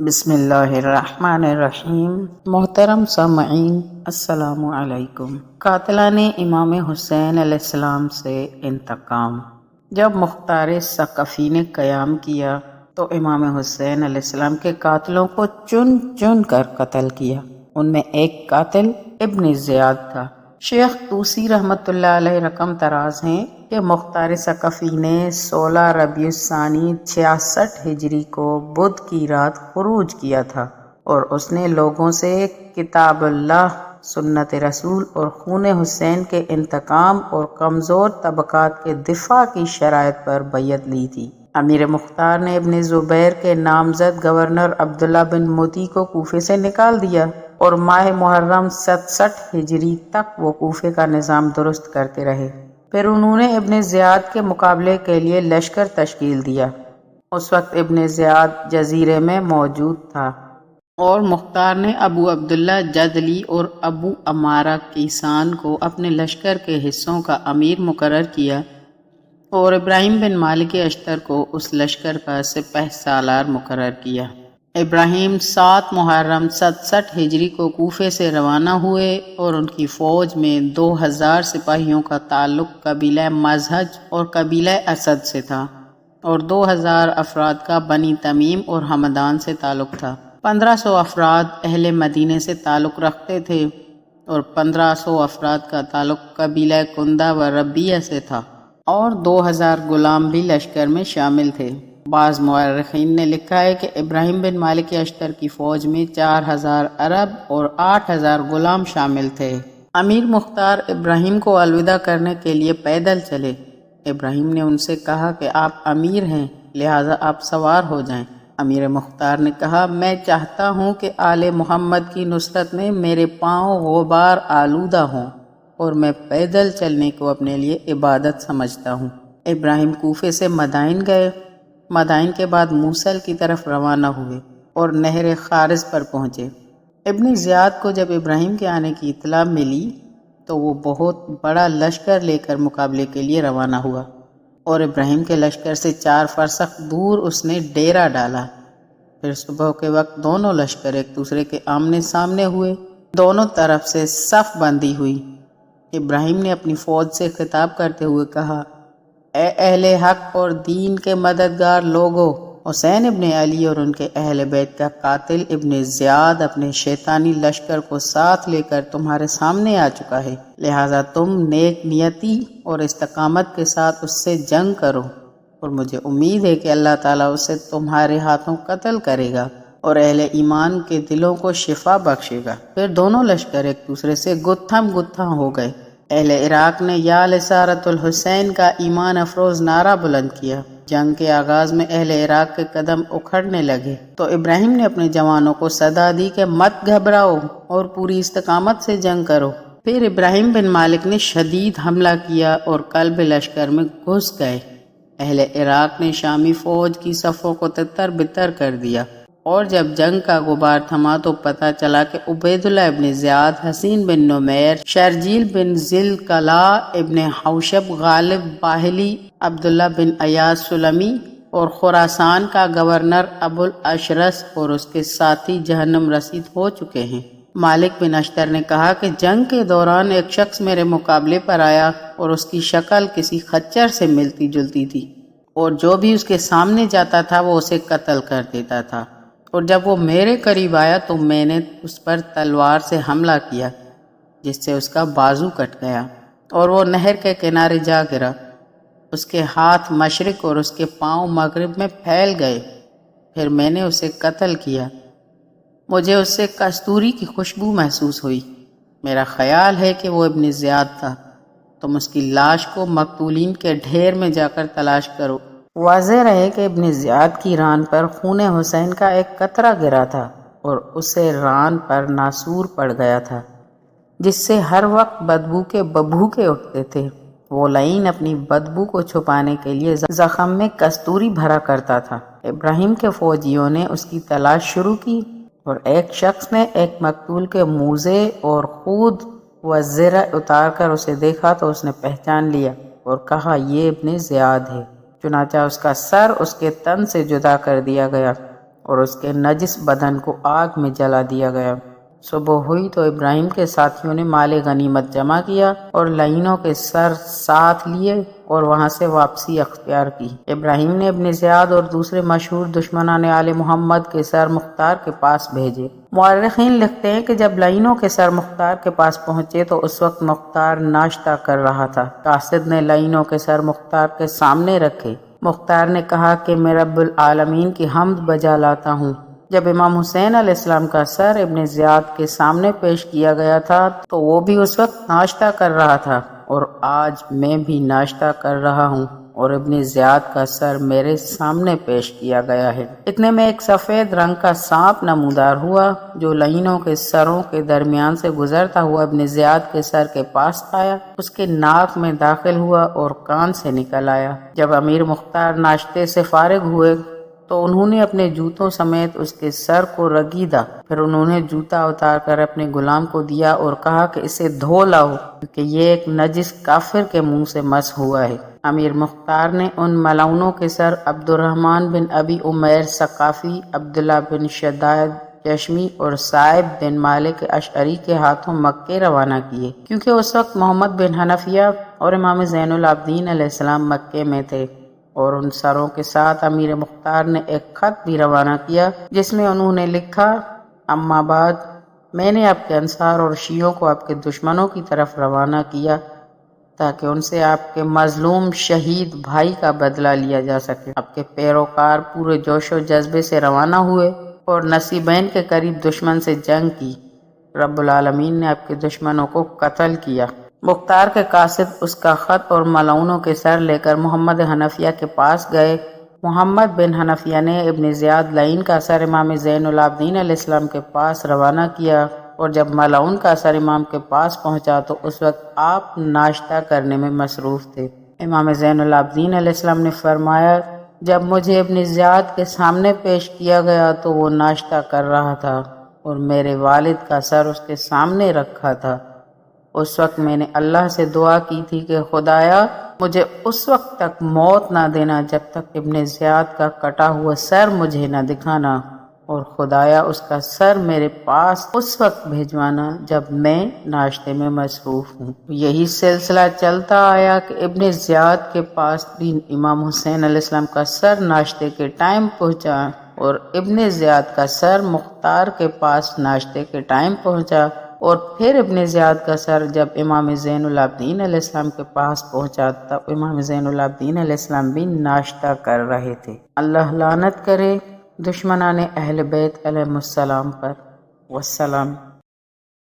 بسم اللہ الرحمن الرحیم۔ محترم سامعین، السلام علیکم۔ قاتلان امام حسین علیہ السلام سے انتقام۔ جب مختار ثقفی نے قیام کیا تو امام حسین علیہ السلام کے قاتلوں کو چن چن کر قتل کیا۔ ان میں ایک قاتل ابن زیاد تھا۔ شیخ طوسی رحمۃ اللہ علیہ رقم تراز ہیں کہ مختار ثقفی نے 16 ربیع الثانی 66 ہجری کو بدھ کی رات خروج کیا تھا اور اس نے لوگوں سے کتاب اللہ، سنت رسول اور خون حسین کے انتقام اور کمزور طبقات کے دفاع کی شرائط پر بیعت لی تھی۔ امیر مختار نے ابن زبیر کے نامزد گورنر عبداللہ بن مطیع کو کوفے سے نکال دیا اور ماہ محرم 67 ہجری تک وہ کوفے کا نظام درست کرتے رہے۔ پھر انہوں نے ابن زیاد کے مقابلے کے لیے لشکر تشکیل دیا۔ اس وقت ابن زیاد جزیرے میں موجود تھا اور مختار نے ابو عبداللہ جدلی اور ابو عمارہ کیسان کو اپنے لشکر کے حصوں کا امیر مقرر کیا اور ابراہیم بن مالک اشتر کو اس لشکر کا سپہ سالار مقرر کیا۔ ابراہیم 7 محرم 67 ہجری کو کوفے سے روانہ ہوئے اور ان کی فوج میں 2000 سپاہیوں کا تعلق قبیلہ مزہج اور قبیلہ اسد سے تھا اور 2000 افراد کا بنی تمیم اور ہمدان سے تعلق تھا۔ 1500 افراد اہل مدینے سے تعلق رکھتے تھے اور 1500 افراد کا تعلق قبیلہ کندہ و ربیہ سے تھا اور 2000 غلام بھی لشکر میں شامل تھے۔ بعض مورخین نے لکھا ہے کہ ابراہیم بن مالک اشتر کی فوج میں 4000 عرب اور 8000 غلام شامل تھے۔ امیر مختار ابراہیم کو الوداع کرنے کے لیے پیدل چلے۔ ابراہیم نے ان سے کہا کہ آپ امیر ہیں، لہٰذا آپ سوار ہو جائیں۔ امیر مختار نے کہا، میں چاہتا ہوں کہ آل محمد کی نصرت میں میرے پاؤں غبار آلودہ ہوں اور میں پیدل چلنے کو اپنے لیے عبادت سمجھتا ہوں۔ ابراہیم کوفے سے مدائن گئے۔ مدائن کے بعد موصل کی طرف روانہ ہوئے اور نہر خارز پر پہنچے۔ ابن زیاد کو جب ابراہیم کے آنے کی اطلاع ملی تو وہ بہت بڑا لشکر لے کر مقابلے کے لیے روانہ ہوا اور ابراہیم کے لشکر سے 4 فرسخ دور اس نے ڈیرا ڈالا۔ پھر صبح کے وقت دونوں لشکر ایک دوسرے کے آمنے سامنے ہوئے، دونوں طرف سے صف بندی ہوئی۔ ابراہیم نے اپنی فوج سے خطاب کرتے ہوئے کہا، اے اہل حق اور دین کے مددگار لوگو، حسین ابن علی اور ان کے اہل بیت کا قاتل ابن زیاد اپنے شیطانی لشکر کو ساتھ لے کر تمہارے سامنے آ چکا ہے، لہٰذا تم نیک نیتی اور استقامت کے ساتھ اس سے جنگ کرو اور مجھے امید ہے کہ اللہ تعالیٰ اسے تمہارے ہاتھوں قتل کرے گا اور اہل ایمان کے دلوں کو شفا بخشے گا۔ پھر دونوں لشکر ایک دوسرے سے گتھم گتھاں ہو گئے۔ اہل عراق نے یا لسارت الحسین کا ایمان افروز نعرہ بلند کیا۔ جنگ کے آغاز میں اہل عراق کے قدم اکھڑنے لگے تو ابراہیم نے اپنے جوانوں کو صدا دی کہ مت گھبراؤ اور پوری استقامت سے جنگ کرو۔ پھر ابراہیم بن مالک نے شدید حملہ کیا اور قلب لشکر میں گھس گئے۔ اہل عراق نے شامی فوج کی صفوں کو تتر بتر کر دیا اور جب جنگ کا غبار تھما تو پتہ چلا کہ عبید اللہ ابن زیاد، حسین بن نمیر، شرجیل بن ذیلقلع ابن حوشب، غالب باہلی، عبداللہ بن ایاز سلمی اور خراسان کا گورنر ابو الاشرس اور اس کے ساتھی جہنم رسید ہو چکے ہیں۔ مالک بن اشتر نے کہا کہ جنگ کے دوران ایک شخص میرے مقابلے پر آیا اور اس کی شکل کسی خچر سے ملتی جلتی تھی اور جو بھی اس کے سامنے جاتا تھا وہ اسے قتل کر دیتا تھا، اور جب وہ میرے قریب آیا تو میں نے اس پر تلوار سے حملہ کیا جس سے اس کا بازو کٹ گیا اور وہ نہر کے کنارے جا گرا۔ اس کے ہاتھ مشرق اور اس کے پاؤں مغرب میں پھیل گئے۔ پھر میں نے اسے قتل کیا۔ مجھے اس سے کستوری کی خوشبو محسوس ہوئی۔ میرا خیال ہے کہ وہ ابن زیاد تھا۔ تم اس کی لاش کو مقتولین کے ڈھیر میں جا کر تلاش کرو۔ واضح رہے کہ ابن زیاد کی ران پر خون حسین کا ایک قطرہ گرا تھا اور اسے ران پر ناسور پڑ گیا تھا جس سے ہر وقت بدبو کے ببھوکے اٹھتے تھے۔ وہ لعین اپنی بدبو کو چھپانے کے لیے زخم میں کستوری بھرا کرتا تھا۔ ابراہیم کے فوجیوں نے اس کی تلاش شروع کی اور ایک شخص نے ایک مقتول کے موزے اور خود و زرہ اتار کر اسے دیکھا تو اس نے پہچان لیا اور کہا، یہ ابن زیاد ہے۔ چنانچہ اس کا سر اس کے تن سے جدا کر دیا گیا اور اس کے نجس بدن کو آگ میں جلا دیا گیا۔ صبح ہوئی تو ابراہیم کے ساتھیوں نے مال غنیمت جمع کیا اور لعینوں کے سر ساتھ لیے اور وہاں سے واپسی اختیار کی۔ ابراہیم نے ابن زیاد اور دوسرے مشہور دشمنان آل محمد کے سر مختار کے پاس بھیجے۔ مورخین لکھتے ہیں کہ جب لعینوں کے سر مختار کے پاس پہنچے تو اس وقت مختار ناشتہ کر رہا تھا۔ قاصد نے لعینوں کے سر مختار کے سامنے رکھے۔ مختار نے کہا کہ میں رب العالمین کی حمد بجا لاتا ہوں۔ جب امام حسین علیہ السلام کا سر ابن زیاد کے سامنے پیش کیا گیا تھا تو وہ بھی اس وقت ناشتہ کر رہا تھا، اور آج میں بھی ناشتہ کر رہا ہوں اور ابن زیاد کا سر میرے سامنے پیش کیا گیا ہے۔ اتنے میں ایک سفید رنگ کا سانپ نمودار ہوا جو لعینوں کے سروں کے درمیان سے گزرتا ہوا ابن زیاد کے سر کے پاس آیا، اس کے ناک میں داخل ہوا اور کان سے نکل آیا۔ جب امیر مختار ناشتے سے فارغ ہوئے تو انہوں نے اپنے جوتوں سمیت اس کے سر کو رگیدا، پھر انہوں نے جوتا اتار کر اپنے غلام کو دیا اور کہا کہ اسے دھو لاؤ کیونکہ یہ ایک نجس کافر کے منہ سے مس ہوا ہے۔ امیر مختار نے ان ملعونوں کے سر عبد الرحمن بن ابی عمیر ثقافی، عبداللہ بن شداد چشمی اور صائب بن مالک اشعری کے ہاتھوں مکے روانہ کیے، کیونکہ اس وقت محمد بن حنفیہ اور امام زین العابدین علیہ السلام مکے میں تھے، اور ان سروں کے ساتھ امیر مختار نے ایک خط بھی روانہ کیا جس میں انہوں نے لکھا: اما بعد، میں نے آپ کے انصار اور شیعوں کو آپ کے دشمنوں کی طرف روانہ کیا تاکہ ان سے آپ کے مظلوم شہید بھائی کا بدلہ لیا جا سکے۔ آپ کے پیروکار پورے جوش و جذبے سے روانہ ہوئے اور نصیبین کے قریب دشمن سے جنگ کی۔ رب العالمین نے آپ کے دشمنوں کو قتل کیا۔ مختار کے قاصد اس کا خط اور ملعونوں کے سر لے کر محمد حنفیہ کے پاس گئے۔ محمد بن حنفیہ نے ابن زیاد لعین کا سر امام زین العابدین علیہ السلام کے پاس روانہ کیا، اور جب ملعون کا سر امام کے پاس پہنچا تو اس وقت آپ ناشتہ کرنے میں مصروف تھے۔ امام زین العابدین علیہ السلام نے فرمایا: جب مجھے ابن زیاد کے سامنے پیش کیا گیا تو وہ ناشتہ کر رہا تھا اور میرے والد کا سر اس کے سامنے رکھا تھا۔ اس وقت میں نے اللہ سے دعا کی تھی کہ خدایا مجھے اس وقت تک موت نہ دینا جب تک ابن زیاد کا کٹا ہوا سر مجھے نہ دکھانا، اور خدایا اس کا سر میرے پاس اس وقت بھیجوانا جب میں ناشتے میں مصروف ہوں۔ یہی سلسلہ چلتا آیا کہ ابن زیاد کے پاس بھی امام حسین علیہ السلام کا سر ناشتے کے ٹائم پہنچا، اور ابن زیاد کا سر مختار کے پاس ناشتے کے ٹائم پہنچا، اور پھر ابن زیاد کا سر جب امام زین العابدین علیہ السلام کے پاس پہنچا تب امام زین العابدین علیہ السلام بھی ناشتہ کر رہے تھے۔ اللہ لعنت کرے دشمنان اہل بیت علیہم السلام پر۔ والسلام۔